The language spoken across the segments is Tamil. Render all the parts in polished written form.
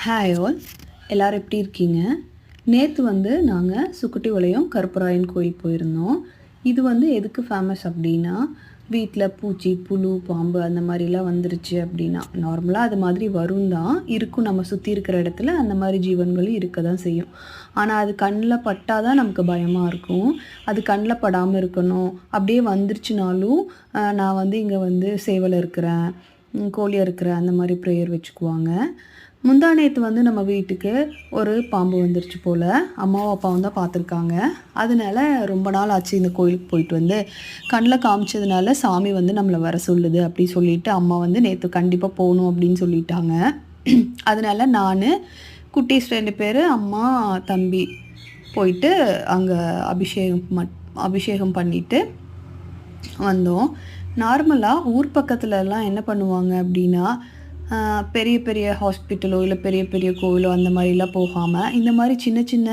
ஹாய் ஆல், எல்லோரும் எப்படி இருக்கீங்க? நேற்று வந்து நாங்கள் சுக்குட்டிபாளையம் கருப்பராயன் கோயில் போயிருந்தோம். இது வந்து எதுக்கு ஃபேமஸ் அப்படின்னா, வீட்டில் பூச்சி புழு பாம்பு அந்த மாதிரிலாம் வந்துருச்சு அப்படின்னா, நார்மலாக அது மாதிரி வரும் தான் இருக்கும். நம்ம சுற்றி இருக்கிற இடத்துல அந்த மாதிரி ஜீவன்களும் இருக்க தான் செய்யும். ஆனால் அது கண்ணில் பட்டால் தான் நமக்கு பயமாக இருக்கும். அது கண்ணில் படாமல் இருக்கணும். அப்படியே வந்துருச்சுனாலும் நான் வந்து இங்கே வந்து சேவலை இருக்கிறேன், கோழியாக இருக்கிறேன் அந்த மாதிரி ப்ரேயர் வச்சுக்குவாங்க. முந்தா நேற்று வந்து நம்ம வீட்டுக்கு ஒரு பாம்பு வந்துருச்சு போல். அம்மாவும் அப்பாவும் தான் பார்த்துருக்காங்க. அதனால ரொம்ப நாள் ஆச்சு இந்த கோயிலுக்கு போயிட்டு வந்து கண்ணில் காமிச்சதுனால சாமி வந்து நம்மளை வர சொல்லுது அப்படி சொல்லிட்டு அம்மா வந்து நேற்று கண்டிப்பாக போகணும் அப்படின்னு சொல்லிட்டாங்க. அதனால நான் குட்டீஸ் 2 பேர், அம்மா தம்பி போயிட்டு அங்கே அபிஷேகம் பண்ணிவிட்டு வந்தோம். நார்மலாக ஊர் பக்கத்துலலாம் என்ன பண்ணுவாங்க அப்படின்னா, பெரிய பெரிய ஹாஸ்பிட்டலோ இல்லை பெரிய பெரிய கோவிலோ அந்த மாதிரிலாம் போகாமல் இந்த மாதிரி சின்ன சின்ன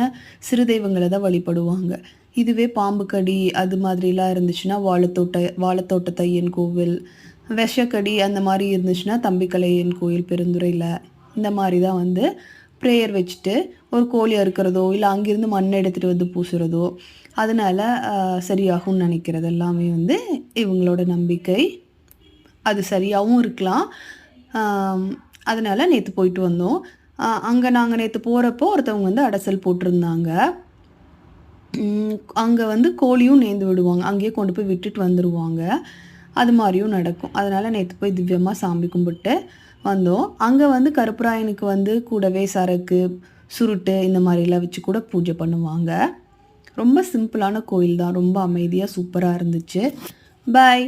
சிறு தெய்வங்களை தான் வழிபடுவாங்க. இதுவே பாம்பு கடி அது மாதிரிலாம் இருந்துச்சுன்னா வாழைத்தோட்ட ஐயன் கோவில், விஷக்கடி அந்த மாதிரி இருந்துச்சுன்னா தம்பிக்கலையன் கோயில் பெருந்துறையில் இந்த மாதிரி தான் வந்து ப்ரேயர் வச்சுட்டு ஒரு கோழி அறுக்கிறதோ இல்லை அங்கேருந்து மண் எடுத்துகிட்டு வந்து பூசுகிறதோ அதனால் சரியாகும்னு நினைக்கிறது எல்லாமே வந்து இவங்களோட நம்பிக்கை. அது சரியாகவும் இருக்கலாம். அதனால் நேற்று போயிட்டு வந்தோம். அங்கே நாங்கள் நேற்று போகிறப்போ ஒருத்தவங்க வந்து அடைசல் போட்டிருந்தாங்க. அங்கே வந்து கோழியும் நேர்ந்து விடுவாங்க, அங்கேயே கொண்டு போய் விட்டுட்டு வந்துடுவாங்க. அது மாதிரியும் நடக்கும். அதனால் நேற்று போய் திவ்யமாக சாமி கும்பிட்டு வந்தோம். அங்கே வந்து கருப்பராயனுக்கு வந்து கூடவே சரக்கு சுருட்டு இந்த மாதிரிலாம் வச்சு கூட பூஜை பண்ணுவாங்க. ரொம்ப சிம்பிளான கோயில் தான். ரொம்ப அமைதியாக சூப்பராக இருந்துச்சு. பாய்.